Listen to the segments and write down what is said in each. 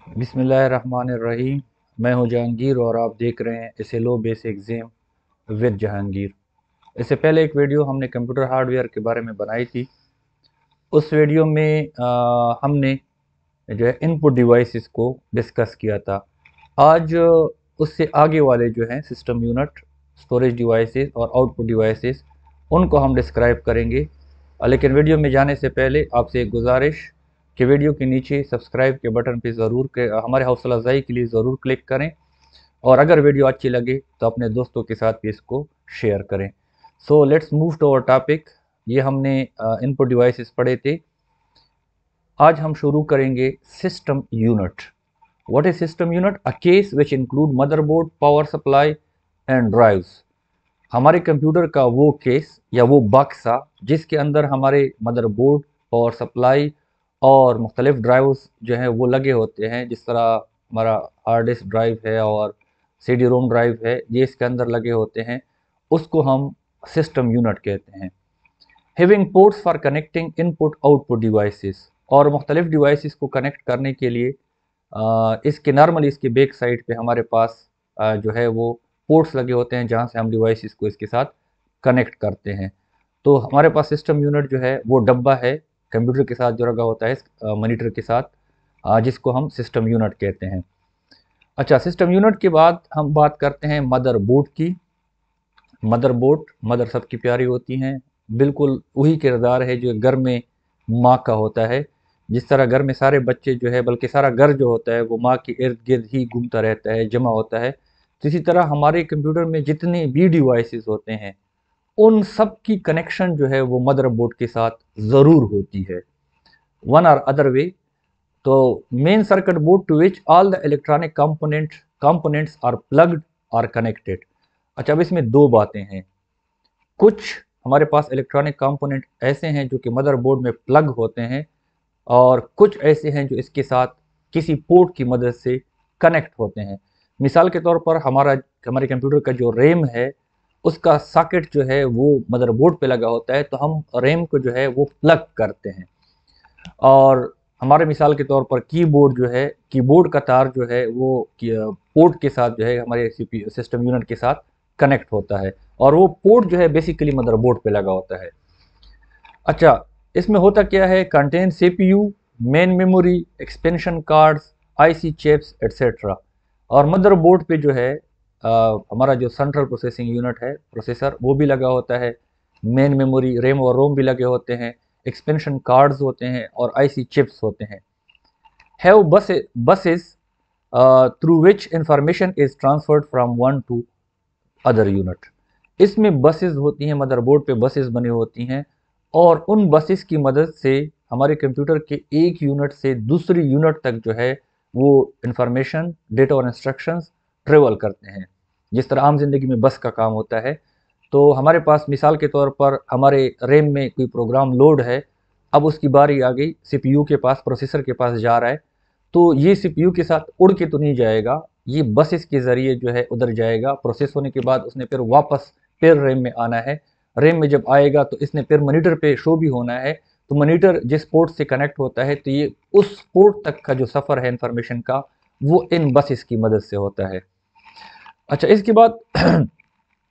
बिस्मिल्लाहिर्रहमानिर्रहीम। मैं हूं जहांगीर और आप देख रहे हैं SLO base exam with Jahangir. इससे पहले एक वीडियो हमने कंप्यूटर हार्डवेयर के बारे में बनाई थी। उस वीडियो में हमने जो है इनपुट डिवाइसेस को डिस्कस किया था। आज उससे आगे वाले जो हैं सिस्टम यूनिट, स्टोरेज डिवाइसेस और आउटपुट डिवाइसेस, उनको हम डिस्क्राइब करेंगे। लेकिन वीडियो में जाने से पहले आपसे एक गुजारिश कि वीडियो के नीचे सब्सक्राइब के बटन पे ज़रूर हमारे हौसला अफजाई के लिए ज़रूर क्लिक करें, और अगर वीडियो अच्छी लगे तो अपने दोस्तों के साथ भी इसको शेयर करें। So let's move to our topic. ये हमने इनपुट डिवाइसेस पढ़े थे। आज हम शुरू करेंगे system unit. What is system unit? A case which include motherboard, power supply and drives. हमारे कंप्यूटर का वो केस या वो बक्सा जिसके अंदर हमारे मदरबोर्ड, पावर सप्लाई और मुख्तलिफ ड्राइव्स जो हैं वो लगे होते हैं। जिस तरह हमारा हार्ड डिस्क ड्राइव है और CD रोम ड्राइव है, ये इसके अंदर लगे होते हैं, उसको हम सिस्टम यूनिट कहते हैं। Having ports for connecting input output devices, और मुख्तलिफ डिवाइसेस को कनेक्ट करने के लिए इसके नॉर्मली इसके बैक साइड पे हमारे पास जो है वो पोर्ट्स लगे होते हैं जहाँ से हम डिवाइसेस को इसके साथ कनेक्ट करते हैं। तो हमारे पास सिस्टम यूनिट जो है वो डब्बा है कंप्यूटर के साथ जो लगा होता है मॉनिटर के साथ, जिसको हम सिस्टम यूनिट कहते हैं। अच्छा, सिस्टम यूनिट के बाद हम बात करते हैं मदरबोर्ड की। मदरबोर्ड, मदर सबकी प्यारी होती हैं, बिल्कुल वही किरदार है जो घर में माँ का होता है। जिस तरह घर में सारे बच्चे जो है, बल्कि सारा घर जो होता है वो माँ के इर्द गिर्द ही घूमता रहता है, जमा होता है, तो इसी तरह हमारे कंप्यूटर में जितने भी डिवाइसेस होते हैं उन सब की कनेक्शन जो है वो मदरबोर्ड के साथ ज़रूर होती है, वन और अदर वे। तो main circuit board to which all the electronic components are plugged or connected. अच्छा, अब इसमें दो बातें हैं। कुछ हमारे पास इलेक्ट्रॉनिक कंपोनेंट ऐसे हैं जो कि मदरबोर्ड में प्लग होते हैं, और कुछ ऐसे हैं जो इसके साथ किसी पोर्ट की मदद से कनेक्ट होते हैं। मिसाल के तौर पर हमारे कंप्यूटर का जो रैम है उसका सॉकेट जो है वो मदरबोर्ड पे लगा होता है, तो हम रैम को जो है वो प्लग करते हैं। और हमारे मिसाल के तौर पर कीबोर्ड जो है, कीबोर्ड का तार जो है वो पोर्ट के साथ जो है हमारे CPU सिस्टम यूनिट के साथ कनेक्ट होता है, और वो पोर्ट जो है बेसिकली मदरबोर्ड पे लगा होता है। अच्छा, इसमें होता क्या है? Contain CPU, main memory, expansion cards, IC chips etcetera. और मदरबोर्ड पे जो है हमारा जो सेंट्रल प्रोसेसिंग यूनिट है, प्रोसेसर, वो भी लगा होता है। मेन मेमोरी, रैम और रोम भी लगे होते हैं, एक्सपेंशन कार्ड्स होते हैं और IC चिप्स होते हैं। Have buses through which information is transferred from one two other unit. इसमें बसेस होती हैं, मदरबोर्ड पे बसेस बनी होती हैं, और उन बसेस की मदद से हमारे कंप्यूटर के एक यूनिट से दूसरी यूनिट तक जो है वो इंफॉर्मेशन, डेटा और इंस्ट्रक्शंस ट्रेवल करते हैं, जिस तरह आम जिंदगी में बस का काम होता है। तो हमारे पास मिसाल के तौर पर हमारे रैम में कोई प्रोग्राम लोड है, अब उसकी बारी आ गई, CPU के पास, प्रोसेसर के पास जा रहा है, तो ये CPU के साथ उड़ के तो नहीं जाएगा, ये बस इसके ज़रिए जो है उधर जाएगा। प्रोसेस होने के बाद उसने फिर वापस फिर रैम में आना है। रैम में जब आएगा तो इसने फिर मॉनिटर पे शो भी होना है, तो मॉनिटर जिस पोर्ट से कनेक्ट होता है तो ये उस पोर्ट तक का जो सफ़र है इंफॉर्मेशन का वो इन बसेस की मदद से होता है। अच्छा, इसके बाद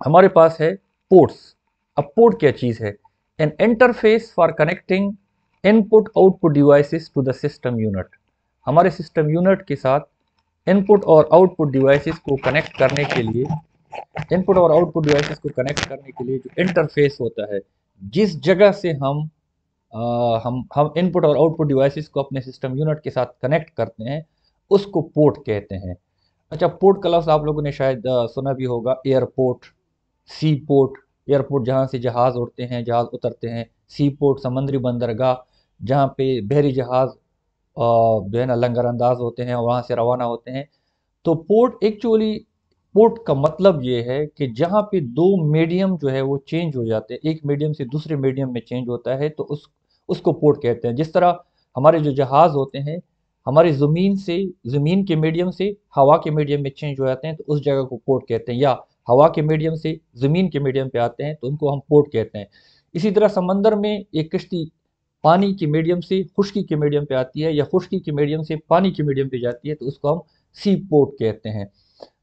हमारे पास है पोर्ट्स। अब पोर्ट क्या चीज़ है? An interface for connecting input output devices to the system unit. हमारे सिस्टम यूनिट के साथ इनपुट और आउटपुट डिवाइसेस को कनेक्ट करने के लिए, इनपुट और आउटपुट डिवाइसेस को कनेक्ट करने के लिए जो इंटरफेस होता है, जिस जगह से हम इनपुट और आउटपुट डिवाइसेस को अपने सिस्टम यूनिट के साथ कनेक्ट करते हैं, उसको पोर्ट कहते हैं। अच्छा, पोर्ट का लफ्ज़ आप लोगों ने शायद सुना भी होगा, एयरपोर्ट, सी पोर्ट। एयरपोर्ट जहाँ से जहाज़ उड़ते हैं, जहाज़ उतरते हैं। सी पोर्ट समंदरी बंदरगाह, जहाँ पे बहरी जहाज़ जो है ना लंगर अंदाज होते हैं, वहाँ से रवाना होते हैं। तो पोर्ट का मतलब ये है कि जहाँ पे दो मीडियम जो है वो चेंज हो जाते हैं, एक मीडियम से दूसरे मीडियम में चेंज होता है, तो उसको पोर्ट कहते हैं। जिस तरह हमारे जो जहाज़ होते हैं, हमारी ज़मीन के मीडियम से हवा के मीडियम में चेंज हो जाते हैं, तो उस जगह को पोर्ट कहते हैं। या हवा के मीडियम से ज़मीन के मीडियम पे आते हैं तो उनको हम पोर्ट कहते हैं। इसी तरह समंदर में एक कश्ती पानी के मीडियम से खुश्की के मीडियम पे आती है या खुश्की के मीडियम से पानी के मीडियम पे जाती है, तो उसको हम सी पोर्ट कहते हैं।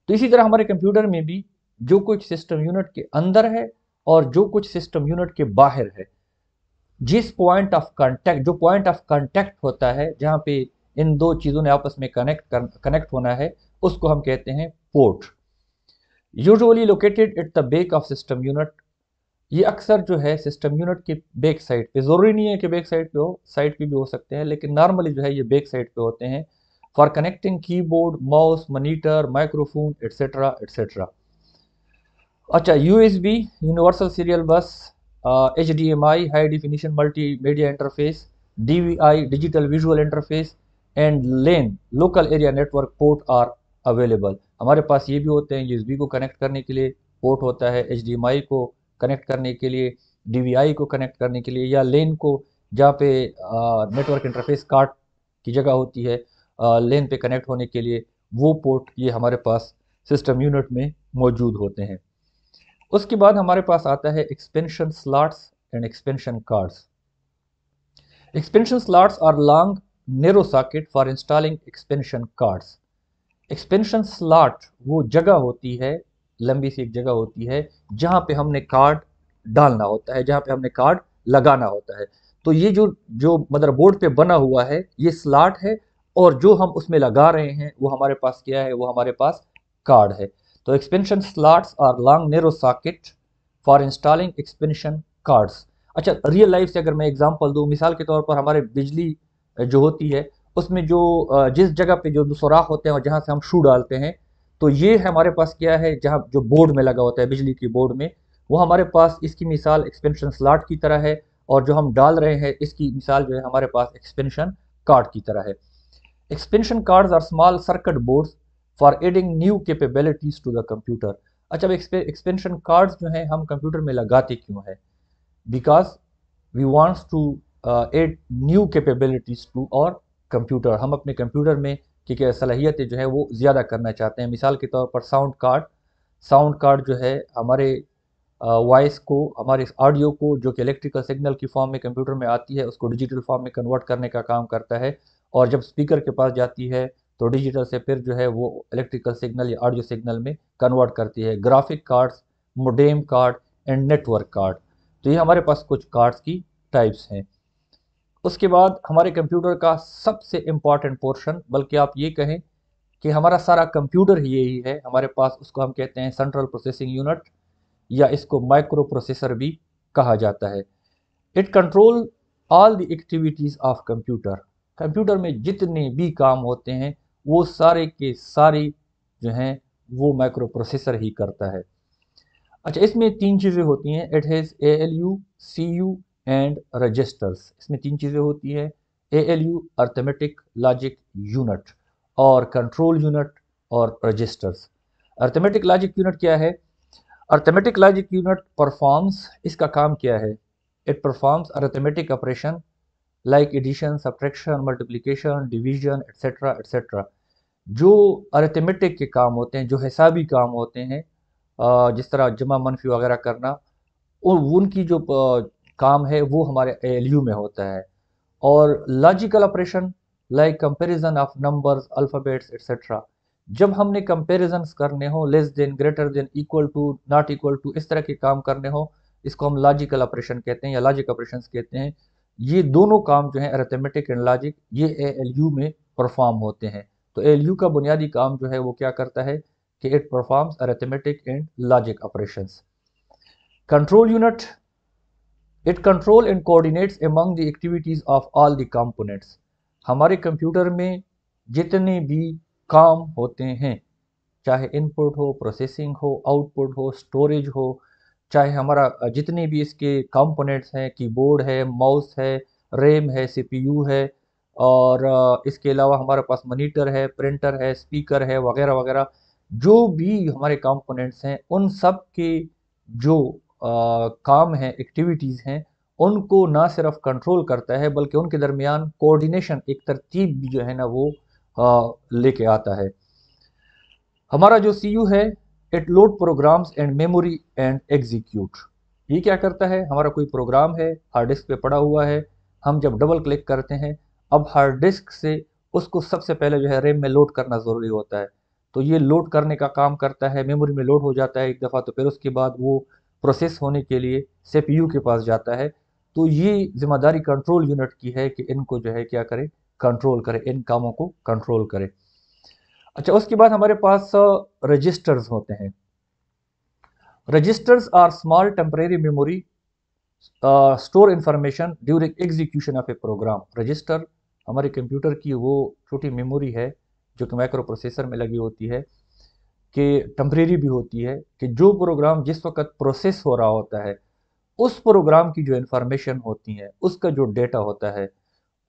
तो इसी तरह हमारे कंप्यूटर में भी जो कुछ सिस्टम यूनिट के अंदर है और जो कुछ सिस्टम यूनिट के बाहर है, जिस पॉइंट ऑफ कांटेक्ट, जो पॉइंट ऑफ कांटेक्ट होता है जहाँ पे इन दो चीज़ों ने आपस में कनेक्ट होना है, उसको हम कहते हैं port. Usually located at the back of system unit, ये अक्सर जो है सिस्टम यूनिट के बैक साइड पे, ज़रूरी नहीं है कि बैक साइड पे हो, साइड पे भी हो सकते हैं, लेकिन नॉर्मली जो है ये बैक साइड पे होते हैं, for connecting keyboard, mouse, monitor, microphone etcetera etcetera. अच्छा, USB universal serial bus, HDMI high definition multimedia interface, DVI digital visual interface and LAN local area network port are available. हमारे पास ये भी होते हैं, USB को कनेक्ट करने के लिए पोर्ट होता है, HDMI को कनेक्ट करने के लिए, DVI को कनेक्ट करने के लिए, या लेन को जहाँ पे नेटवर्क इंटरफेस कार्ड की जगह होती है लेन पे कनेक्ट होने के लिए, वो पोर्ट ये हमारे पास सिस्टम यूनिट में मौजूद होते हैं। उसके बाद हमारे पास आता है expansion slots and expansion cards. Expansion slots are long narrow socket for installing expansion cards. Expansion slot वो जगह होती है, लंबी सी एक जगह होती है जहाँ पे हमने कार्ड डालना होता है, जहाँ पे हमने कार्ड लगाना होता है। तो ये जो मदरबोर्ड पे बना हुआ है ये स्लॉट है, और जो हम उसमें लगा रहे हैं वो हमारे पास क्या है, वो हमारे पास कार्ड है। तो expansion slots are long narrow socket for installing expansion cards. अच्छा, रियल लाइफ से अगर मैं एग्जांपल दूं, मिसाल के तौर पर हमारे बिजली जो होती है उसमें जो जिस जगह पे जो सुराख होते हैं और जहाँ से हम शू डालते हैं, तो ये हमारे पास क्या है, जहाँ जो बोर्ड में लगा होता है बिजली की बोर्ड में, वो हमारे पास इसकी मिसाल एक्सपेंशन स्लॉट की तरह है, और जो हम डाल रहे हैं इसकी मिसाल जो है हमारे पास एक्सपेंशन कार्ड की तरह है। Expansion cards are small circuit boards for adding new capabilities to the computer. अच्छा, अब एक्सपेंशन कार्ड्स जो हैं हम कंप्यूटर में लगाते क्यों हैं? Because we wants to add new capabilities to our computer. हम अपने कंप्यूटर में की सलाहियतें जो है वो ज़्यादा करना चाहते हैं। मिसाल के तौर पर साउंड कार्ड जो है हमारे वॉइस को, हमारे ऑडियो को जो कि इलेक्ट्रिकल सिग्नल की फॉर्म में कंप्यूटर में आती है उसको डिजिटल फॉर्म में कन्वर्ट करने का काम करता है, और जब स्पीकर के पास जाती है तो डिजिटल से फिर जो है वो इलेक्ट्रिकल सिग्नल या ऑडियो सिग्नल में कन्वर्ट करती है। Graphic cards, modem card and network card, तो ये हमारे पास कुछ कार्ड्स की टाइप्स हैं। उसके बाद हमारे कंप्यूटर का सबसे इम्पॉर्टेंट पोर्शन, बल्कि आप ये कहें कि हमारा सारा कंप्यूटर ही यही है हमारे पास, उसको हम कहते हैं सेंट्रल प्रोसेसिंग यूनिट, या इसको माइक्रो प्रोसेसर भी कहा जाता है। It control all the activities of computer. Computer में जितने भी काम होते हैं वो सारे के सारे जो हैं वो माइक्रो प्रोसेसर ही करता है। अच्छा, इसमें तीन चीज़ें होती हैं, it has ALU, CU and registers. इसमें तीन चीज़ें होती हैं, ALU अर्थमेटिक लॉजिक यूनिट, और कंट्रोल यूनिट, और रजिस्टर्स। अर्थमेटिक लॉजिक यूनिट क्या है? अर्थमेटिक लॉजिक यूनिट परफॉर्म्स, इसका काम क्या है? It performs arithmetic operation like addition, subtraction, multiplication, division etcetera etcetera. जो अर्थमेटिक के काम होते हैं, जो हिसाबी काम होते हैं, जिस तरह जमा मनफी वगैरह करना, उनकी जो काम है वो हमारे ALU में होता है। और logical operation like comparison of numbers, alphabets etcetera, जब हमने कंपैरिजन्स करने हो, less than, greater than, equal to, not equal to, इस तरह के काम करने हो, इसको हम लॉजिकल ऑपरेशन कहते हैं या लॉजिक ऑपरेशंस कहते हैं। ये दोनों काम जो है अरिथमेटिक एंड लॉजिक, ये ALU में परफॉर्म होते हैं। तो ALU का बुनियादी काम जो है वो क्या करता है कि it performs arithmetic and logic operations. Control unit, it control and coordinates among the activities of all the components. हमारे कंप्यूटर में जितने भी काम होते हैं, चाहे इनपुट हो, प्रोसेसिंग हो, आउटपुट हो, स्टोरेज हो, चाहे हमारा जितने भी इसके कंपोनेंट्स हैं, कीबोर्ड है, माउस है, रैम है, CPU है, और इसके अलावा हमारे पास मॉनिटर है, प्रिंटर है, स्पीकर है, वगैरह वगैरह, जो भी हमारे कंपोनेंट्स हैं उन सब के जो काम हैं, एक्टिविटीज़ हैं, उनको ना सिर्फ कंट्रोल करता है बल्कि उनके दरमियान कोऑर्डिनेशन, एक तरतीब भी जो है ना वो लेके आता है। हमारा जो CU है, it load programs and memory and execute. ये क्या करता है? हमारा कोई प्रोग्राम है, हार्ड डिस्क पे पड़ा हुआ है, हम जब डबल क्लिक करते हैं, अब हार्ड डिस्क से उसको सबसे पहले जो है रैम में लोड करना ज़रूरी होता है। तो ये लोड करने का काम करता है, मेमोरी में लोड हो जाता है एक दफ़ा, तो फिर उसके बाद वो प्रोसेस होने के लिए सीपीयू के पास जाता है। तो ये ज़िम्मेदारी कंट्रोल यूनिट की है कि इनको जो है क्या करे, कंट्रोल करे, इन कामों को कंट्रोल करे। अच्छा, उसके बाद हमारे पास रजिस्टर्स होते हैं। Registers are small temporary memory store information during execution of a program. Register हमारे कंप्यूटर की वो छोटी मेमोरी है जो कि माइक्रो प्रोसेसर में लगी होती है, कि टेम्परेरी भी होती है, कि जो प्रोग्राम जिस वक्त प्रोसेस हो रहा होता है उस प्रोग्राम की जो इन्फॉर्मेशन होती है, उसका जो डेटा होता है,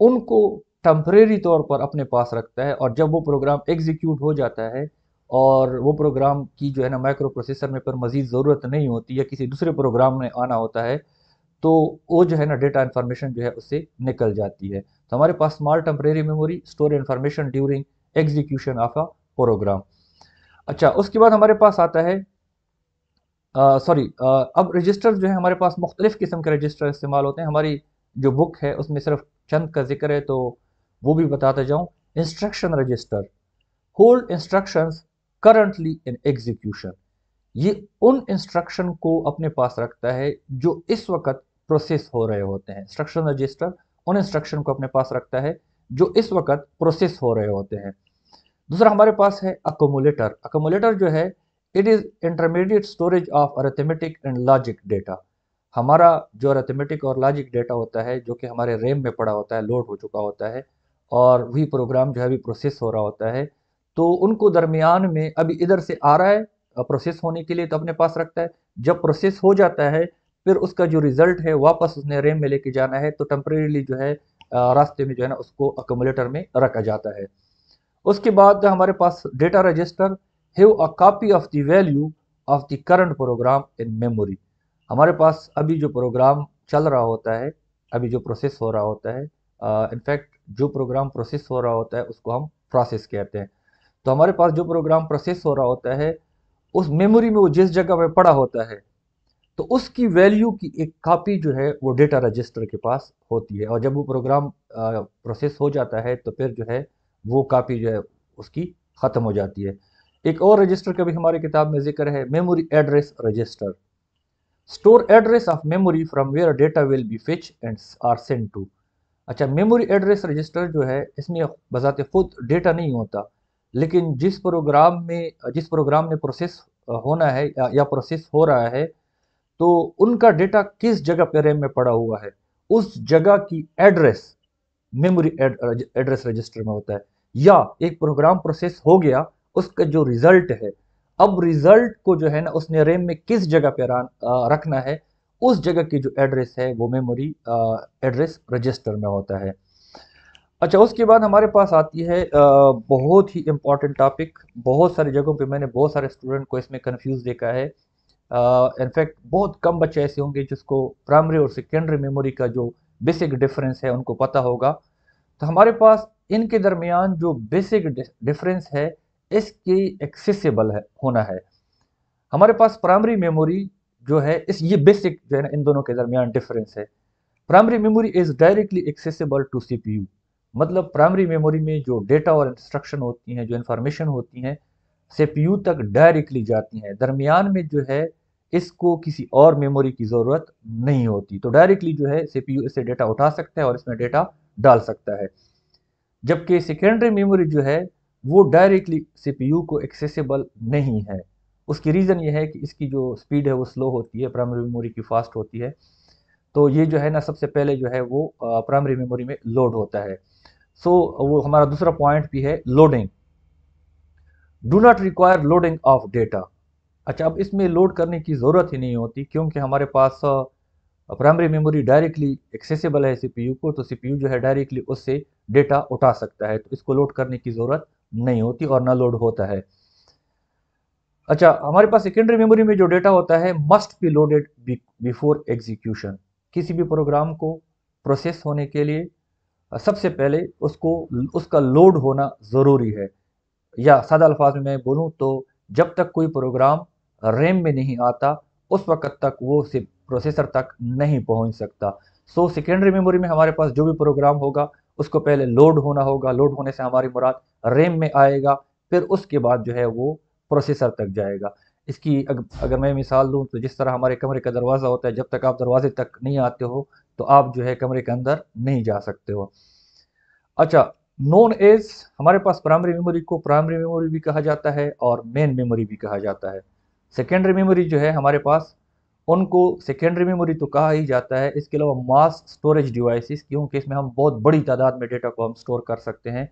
उनको टेम्परेरी तौर पर अपने पास रखता है। और जब वो प्रोग्राम एग्जीक्यूट हो जाता है और वो प्रोग्राम की जो है ना माइक्रो प्रोसेसर में पर मज़ीद ज़रूरत नहीं होती या किसी दूसरे प्रोग्राम में आना होता है, तो वो जो है ना डेटा इन्फॉर्मेशन जो है उससे निकल जाती है। तो हमारे पास small temporary memory store information during execution of a program. अच्छा, उसके बाद हमारे पास आता है अब रजिस्टर जो है हमारे पास मुख्तलिफ़ किस्म के रजिस्टर इस्तेमाल होते हैं। हमारी जो बुक है उसमें सिर्फ चंद का जिक्र है, तो वो भी बताता जाऊँ। Instruction register hold instructions currently in execution. ये उन इंस्ट्रक्शन को अपने पास रखता है जो इस वक्त प्रोसेस हो रहे होते हैं। इंस्ट्रक्शन रजिस्टर उन इंस्ट्रक्शन को अपने पास रखता है जो इस वक्त प्रोसेस हो रहे होते हैं। दूसरा हमारे पास है अकोमुलेटर। अकोमुलेटर जो है it is intermediate storage of arithmetic and logic data. हमारा जो अरिथमेटिक और लॉजिक डेटा होता है जो कि हमारे रैम में पड़ा होता है, लोड हो चुका होता है, और वही प्रोग्राम जो है अभी प्रोसेस हो रहा होता है, तो उनको दरमियान में अभी इधर से आ रहा है प्रोसेस होने के लिए तो अपने पास रखता है। जब प्रोसेस हो जाता है फिर उसका जो रिज़ल्ट है वापस उसने रैम में लेके जाना है, तो टेम्परेरीली जो है रास्ते में जो है ना उसको अकोमुलेटर में रखा जाता है। उसके बाद हमारे पास data register have a copy of the value of the current program in memory. हमारे पास अभी जो प्रोग्राम चल रहा होता है, अभी जो प्रोसेस हो रहा होता है, इनफैक्ट जो प्रोग्राम प्रोसेस हो रहा होता है उसको हम प्रोसेस कहते हैं। तो हमारे पास जो प्रोग्राम प्रोसेस हो रहा होता है उस मेमोरी में वो जिस जगह पे पड़ा होता है, तो उसकी वैल्यू की एक कॉपी जो है वो डेटा रजिस्टर के पास होती है। और जब वो प्रोग्राम प्रोसेस हो जाता है तो फिर जो है वो कॉपी जो है उसकी ख़त्म हो जाती है। एक और रजिस्टर का भी हमारी किताब में जिक्र है, memory address register. Store address of memory from where data will be fetch and or send to. अच्छा, मेमोरी एड्रेस रजिस्टर जो है इसमें बजाते खुद डेटा नहीं होता, लेकिन जिस प्रोग्राम में प्रोसेस होना है या प्रोसेस हो रहा है, तो उनका डेटा किस जगह पे रैम में पड़ा हुआ है उस जगह की एड्रेस मेमोरी एड्रेस रजिस्टर में होता है। या एक प्रोग्राम प्रोसेस हो गया, उसका जो रिजल्ट है, अब रिजल्ट को जो है ना उसने रैम में किस जगह पे रखना है, उस जगह की जो एड्रेस है वो मेमोरी एड्रेस रजिस्टर में होता है। अच्छा, उसके बाद हमारे पास आती है बहुत ही इम्पॉर्टेंट टॉपिक। बहुत सारी जगहों पे मैंने बहुत सारे स्टूडेंट को इसमें कंफ्यूज देखा है। इनफैक्ट बहुत कम बच्चे ऐसे होंगे जिसको प्राइमरी और सेकेंडरी मेमोरी का जो बेसिक डिफरेंस है उनको पता होगा। तो हमारे पास इनके दरमियान जो बेसिक डिफरेंस है इसकी एक्सेसिबल है होना है। हमारे पास प्राइमरी मेमोरी जो है इस ये बेसिक जो है ना इन दोनों के दरमियान डिफरेंस है। Primary memory is directly accessible to CPU. मतलब प्राइमरी मेमोरी में जो डेटा और इंस्ट्रक्शन होती हैं, जो इंफॉर्मेशन होती हैं, सीपीयू तक डायरेक्टली जाती हैं। दरमियान में जो है इसको किसी और मेमोरी की ज़रूरत नहीं होती, तो डायरेक्टली जो है सीपीयू इससे डेटा उठा सकता है और इसमें डेटा डाल सकता है। जबकि सेकेंडरी मेमोरी जो है वो डायरेक्टली सीपीयू को एक्सेसिबल नहीं है। उसकी रीज़न ये है कि इसकी जो स्पीड है वो स्लो होती है, प्राइमरी मेमोरी की फास्ट होती है। तो ये जो है ना सबसे पहले जो है वो प्राइमरी मेमोरी में लोड होता है। सो वो हमारा दूसरा पॉइंट भी है, loading. Do not require loading of data. अच्छा, अब इसमें लोड करने की ज़रूरत ही नहीं होती क्योंकि हमारे पास प्राइमरी मेमोरी डायरेक्टली एक्सेसिबल है सीपीयू को, तो सीपीयू जो है डायरेक्टली उससे डेटा उठा सकता है, तो इसको लोड करने की ज़रूरत नहीं होती और ना लोड होता है। अच्छा, हमारे पास सेकेंडरी मेमोरी में जो डेटा होता है must be loaded before execution. किसी भी प्रोग्राम को प्रोसेस होने के लिए सबसे पहले उसको उसका लोड होना ज़रूरी है। या सादा अल्फाज में मैं बोलूँ तो जब तक कोई प्रोग्राम रैम में नहीं आता उस वक्त तक वो सिर्फ प्रोसेसर तक नहीं पहुंच सकता। सो सेकेंडरी मेमोरी में हमारे पास जो भी प्रोग्राम होगा उसको पहले लोड होना होगा, लोड होने से हमारी मुराद रैम में आएगा, फिर उसके बाद जो है वो प्रोसेसर तक जाएगा। इसकी अगर मैं मिसाल दूं तो जिस तरह हमारे कमरे का दरवाज़ा होता है, जब तक आप दरवाजे तक नहीं आते हो तो आप जो है कमरे के अंदर नहीं जा सकते हो। अच्छा, नोन एज हमारे पास प्राइमरी मेमोरी को प्राइमरी मेमोरी भी कहा जाता है और मेन मेमोरी भी कहा जाता है। सेकेंडरी मेमोरी जो है हमारे पास, उनको सेकेंडरी मेमोरी तो कहा ही जाता है। इसके अलावा मास स्टोरेज डिवाइसेस, क्योंकि इसमें हम बहुत बड़ी तादाद में डेटा को हम स्टोर कर सकते हैं।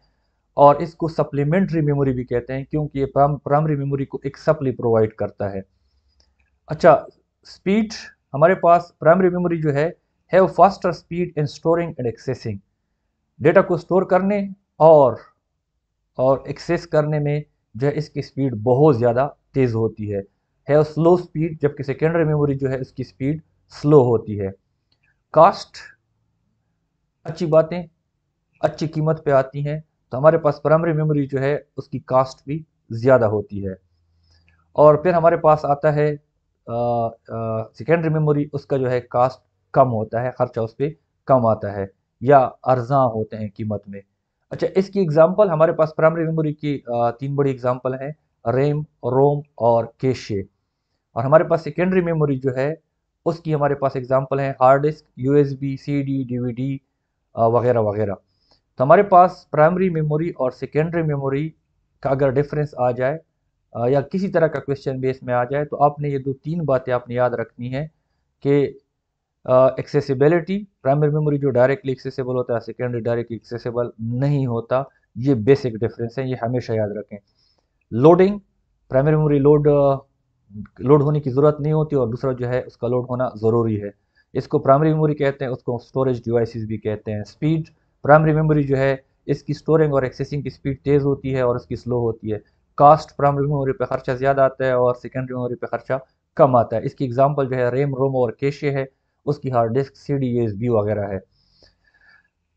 और इसको सप्लीमेंट्री मेमोरी भी कहते हैं, क्योंकि ये प्राइमरी मेमोरी को एक सप्ली प्रोवाइड करता है। अच्छा, स्पीड हमारे पास प्राइमरी मेमोरी जो है वो faster speed in storing and accessing, data को स्टोर करने और एक्सेस करने में जो है इसकी स्पीड बहुत ज़्यादा तेज़ होती है स्लो स्पीड, जबकि सेकेंडरी मेमोरी जो है इसकी स्पीड स्लो होती है। कास्ट, अच्छी बातें अच्छी कीमत पे आती हैं, तो हमारे पास प्राइमरी मेमोरी जो है उसकी कास्ट भी ज़्यादा होती है। और फिर हमारे पास आता है सेकेंडरी मेमोरी, उसका जो है कास्ट कम होता है, खर्चा उस पर कम आता है या अर्जा होते हैं कीमत में। अच्छा, इसकी एग्जांपल हमारे पास प्राइमरी मेमोरी की तीन बड़ी एग्जांपल हैं, रैम, रोम और कैशे। और हमारे पास सेकेंडरी मेमोरी जो है उसकी हमारे पास एग्जांपल हैं hard disk, USB, CD, DVD वगैरह वगैरह। तो हमारे पास प्राइमरी मेमोरी और सेकेंडरी मेमोरी का अगर डिफरेंस आ जाए या किसी तरह का क्वेश्चन बेस में आ जाए, तो आपने ये तीन बातें आपने याद रखनी है कि एक्सेसिबिलिटी, प्राइमरी मेमोरी जो डायरेक्टली एक्सेसिबल होता है, सेकेंडरी डायरेक्टली एक्सेसिबल नहीं होता, ये बेसिक डिफरेंस है, ये हमेशा याद रखें। लोडिंग, प्राइमरी मेमोरी लोड होने की ज़रूरत नहीं होती और दूसरा जो है उसका लोड होना ज़रूरी है, इसको प्राइमरी मेमोरी कहते हैं, उसको स्टोरेज डिवाइसेस भी कहते हैं। स्पीड, प्राइमरी मेमोरी जो है इसकी स्टोरिंग और एक्सेसिंग की स्पीड तेज़ होती है और इसकी स्लो होती है। कास्ट, प्राइमरी मेमोरी पे खर्चा ज़्यादा आता है और सेकेंडरी मेमोरी पे खर्चा कम आता है। इसकी एग्जांपल जो है रैम, रोम और कैशे है, उसकी हार्ड डिस्क, सीडी, यूएसबी वगैरह है।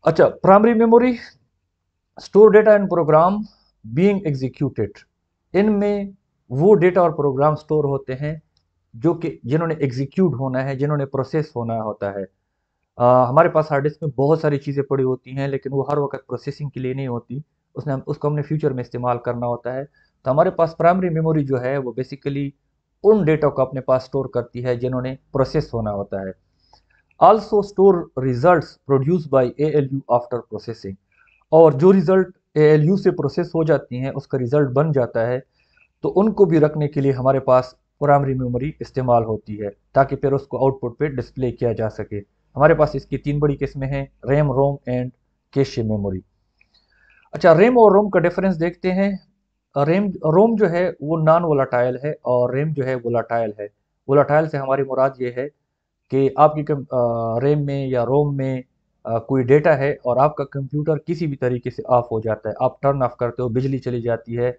अच्छा, primary memory store data and program being executed, इनमें वो डेटा और प्रोग्राम स्टोर होते हैं जो कि जिन्होंने एग्जीक्यूट होना है, जिन्होंने प्रोसेस होना होता है। हमारे पास हार्ड डिस्क में बहुत सारी चीज़ें पड़ी होती हैं, लेकिन वो हर वक्त प्रोसेसिंग के लिए नहीं होती, उसको हमने फ्यूचर में इस्तेमाल करना होता है। तो हमारे पास प्राइमरी मेमोरी जो है वो बेसिकली उन डेटा को अपने पास स्टोर करती है जिन्होंने प्रोसेस होना होता है। Also store results produce by ALU after processing, और जो रिजल्ट एएलयू से प्रोसेस हो जाती हैं, उसका रिजल्ट बन जाता है, तो उनको भी रखने के लिए हमारे पास प्राइमरी मेमोरी इस्तेमाल होती है, ताकि फिर उसको आउटपुट पे डिस्प्ले किया जा सके। हमारे पास इसकी तीन बड़ी किस्में हैं, RAM, ROM and cache memory. अच्छा, रैम और रोम का डिफरेंस देखते हैं। रोम जो है वो नॉन वोलाटाइल है और रैम जो है वोलाटाइल है। वोलाटाइल से हमारी मुराद ये है कि आपकी रैम में या रोम में कोई डेटा है और आपका कंप्यूटर किसी भी तरीके से ऑफ हो जाता है, आप टर्न ऑफ करते हो, बिजली चली जाती है,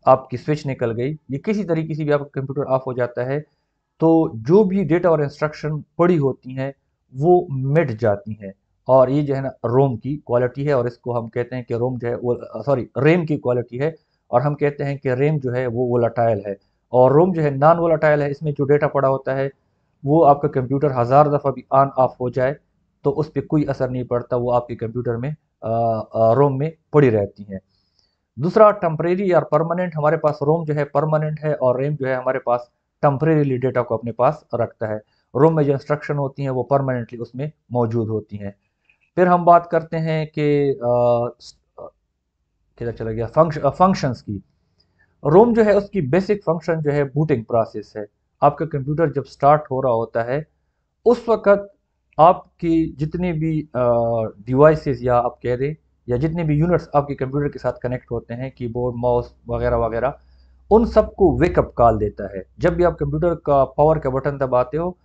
आपकी स्विच निकल गई, ये किसी तरीके से भी आपका कंप्यूटर ऑफ हो जाता है, तो जो भी डेटा और इंस्ट्रक्शन पड़ी होती हैं वो मिट जाती हैं। और ये जो है ना रोम की क्वालिटी है, और इसको हम कहते हैं कि रोम जो है वो रैम की क्वालिटी है, और हम कहते हैं कि रैम जो है वो वोलाटाइल है और रोम जो है नॉन वोलाटाइल है। इसमें जो डेटा पड़ा होता है वो आपका कंप्यूटर हज़ार दफ़ा भी ऑन ऑफ हो जाए तो उस पर कोई असर नहीं पड़ता, वो आपके कंप्यूटर में रोम में पड़ी रहती हैं। दूसरा टेम्परेरी या परमानेंट, हमारे पास रोम जो है परमानेंट है और रैम जो है हमारे पास टेम्परेरीली डेटा को अपने पास रखता है। रोम में जो इंस्ट्रक्शन होती हैं वो परमानेंटली उसमें मौजूद होती हैं। फिर हम बात करते हैं कि किधर चला गया, फंक्शंस की। रोम जो है उसकी बेसिक फंक्शन जो है बूटिंग प्रोसेस है। आपका कंप्यूटर जब स्टार्ट हो रहा होता है उस वक्त आपकी जितने भी डिवाइसेस या आप कह दें या जितने भी यूनिट्स आपके कंप्यूटर के साथ कनेक्ट होते हैं, कीबोर्ड, माउस वगैरह वगैरह, उन सबको वेकअप कॉल देता है। जब भी आप कंप्यूटर का पावर का बटन दबाते हो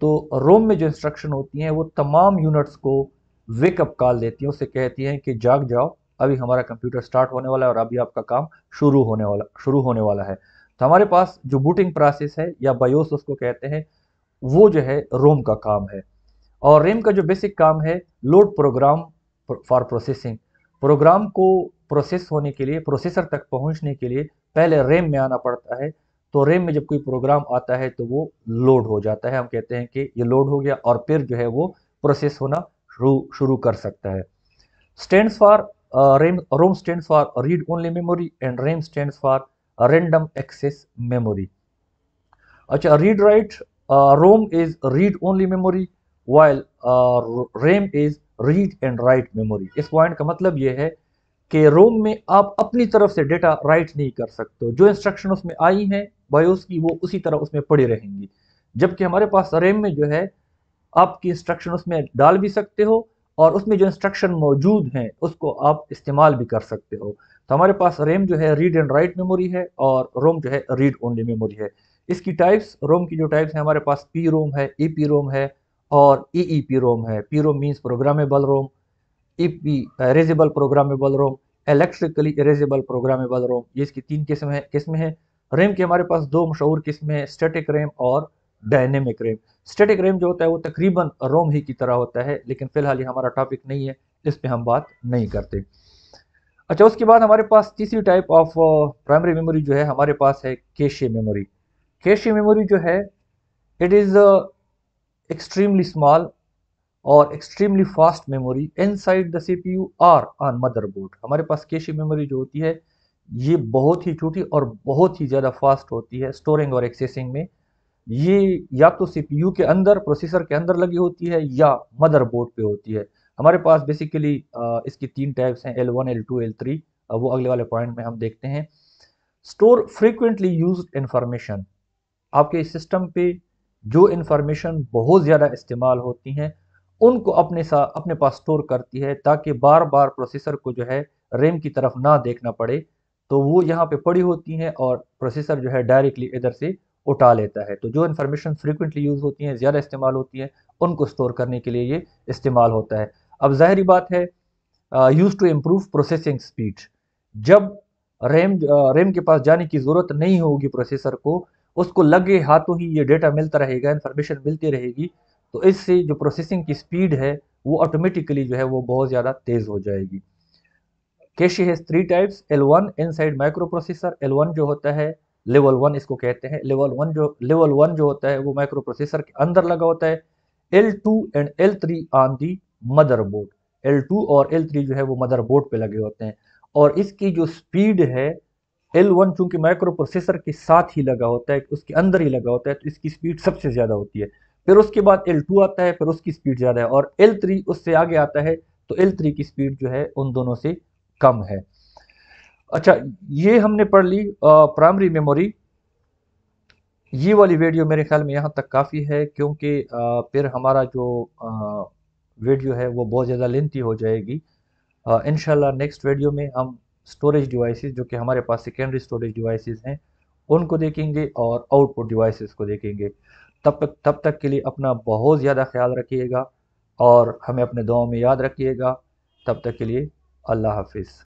तो रोम में जो इंस्ट्रक्शन होती हैं वो तमाम यूनिट्स को वेकअप कॉल देती हैं, उससे कहती हैं कि जाग जाओ, अभी हमारा कंप्यूटर स्टार्ट होने वाला है और अभी आपका काम शुरू होने वाला है। तो हमारे पास जो बूटिंग प्रोसेस है या बायोस उसको कहते हैं, वो जो है रोम का काम है। और रैम का जो बेसिक काम है load program for processing, program को प्रोसेस होने के लिए, प्रोसेसर तक पहुंचने के लिए पहले रैम में आना पड़ता है। तो रैम में जब कोई प्रोग्राम आता है तो वो लोड हो जाता है, हम कहते हैं कि ये लोड हो गया, और फिर जो है वो प्रोसेस होना शुरू कर सकता है। Stands for ROM stands for read only memory and RAM stands for random access memory. अच्छा, read write, ROM is read only memory while RAM is read and write memory. इस पॉइंट का मतलब यह है कि रोम में आप अपनी तरफ से डेटा राइट नहीं कर सकते हो, जो इंस्ट्रक्शन उसमें आई हैं बायोस की वो उसी तरह उसमें पड़ी रहेंगी। जबकि हमारे पास रैम में जो है आपकी इंस्ट्रक्शन उसमें डाल भी सकते हो और उसमें जो इंस्ट्रक्शन मौजूद हैं उसको आप इस्तेमाल भी कर सकते हो। तो हमारे पास रैम जो है रीड एंड राइट मेमोरी है और रोम जो है रीड ओनली मेमोरी है। इसकी टाइप्स, रोम की जो टाइप्स हैं, हमारे पास पी रोम है, ई पी रोम है और ई ई पी रोम है। पी रोम मीन्स प्रोग्रामेबल रोम, ईपी इरेजेबल प्रोग्रामेबल रोम, इलेक्ट्रिकली इरेजेबल प्रोग्रामेबल रोम। ये इसकी तीन किस्में हैं। रैम की हमारे पास दो मशहूर किस्में हैं, स्टैटिक रैम और डायनेमिक रैम। स्टैटिक रैम जो होता है वो तकरीबन रोम ही की तरह होता है, लेकिन फिलहाल ये हमारा टॉपिक नहीं है, इस पे हम बात नहीं करते। अच्छा, उसके बाद हमारे पास तीसरी टाइप ऑफ प्राइमरी मेमोरी जो है हमारे पास है कैशे मेमोरी। कैशे मेमोरी जो है इट इज़ एक्सट्रीमली स्मॉल और extremely fast memory inside the CPU और ऑन मदरबोर्ड। हमारे पास कैशे मेमोरी जो होती है ये बहुत ही छोटी और बहुत ही ज़्यादा फास्ट होती है स्टोरिंग और एक्सेसिंग में। ये या तो सीपीयू के अंदर, प्रोसेसर के अंदर लगी होती है या मदरबोर्ड पे होती है। हमारे पास बेसिकली इसकी तीन टाइप्स हैं, L1, L2, L3। वो अगले वाले पॉइंट में हम देखते हैं। स्टोर फ्रीक्वेंटली यूज्ड इंफॉर्मेशन, आपके सिस्टम पे जो इंफॉर्मेशन बहुत ज़्यादा इस्तेमाल होती हैं उनको अपने पास स्टोर करती है, ताकि बार बार प्रोसेसर को जो है रैम की तरफ ना देखना पड़े। तो वो यहाँ पे पड़ी होती हैं और प्रोसेसर जो है डायरेक्टली इधर से उठा लेता है। तो जो इन्फॉर्मेशन फ्रीक्वेंटली यूज़ होती हैं, ज़्यादा इस्तेमाल होती हैं, उनको स्टोर करने के लिए ये इस्तेमाल होता है। अब ज़ाहिरी बात है, use to improve processing speed. जब रैम के पास जाने की ज़रूरत नहीं होगी प्रोसेसर को, उसको लगे हाथों ही ये डेटा मिलता रहेगा, इन्फॉर्मेशन मिलती रहेगी, तो इससे जो प्रोसेसिंग की स्पीड है वो ऑटोमेटिकली जो है वो बहुत ज़्यादा तेज़ हो जाएगी। Cache has three types. L1 inside micro processor, L1 जो होता है लेवल 1 इसको कहते हैं। लेवल वन जो होता है वो माइक्रो प्रोसेसर के अंदर लगा होता है। L2 and L3 on the motherboard, L2 और L3 जो है वो मदरबोर्ड पे लगे होते हैं। और इसकी जो स्पीड है, L1 चूंकि माइक्रो प्रोसेसर के साथ ही लगा होता है, उसके अंदर ही लगा होता है, तो इसकी स्पीड सबसे ज़्यादा होती है। फिर उसके बाद L2 आता है, फिर उसकी स्पीड ज़्यादा है, और L3 उससे आगे आता है, तो L3 की स्पीड जो है उन दोनों से कम है। अच्छा, ये हमने पढ़ ली प्राइमरी मेमोरी। ये वाली वीडियो मेरे ख्याल में यहाँ तक काफ़ी है, क्योंकि फिर हमारा जो वीडियो है वो बहुत ज़्यादा लेंथी हो जाएगी। इंशाल्लाह नेक्स्ट वीडियो में हम स्टोरेज डिवाइसेस, जो कि हमारे पास सेकेंडरी स्टोरेज डिवाइसेस हैं, उनको देखेंगे और आउटपुट डिवाइसेस को देखेंगे। तब तक के लिए अपना बहुत ज़्यादा ख्याल रखिएगा और हमें अपने दुआओं में याद रखिएगा। तब तक के लिए अल्लाह हाफिज़।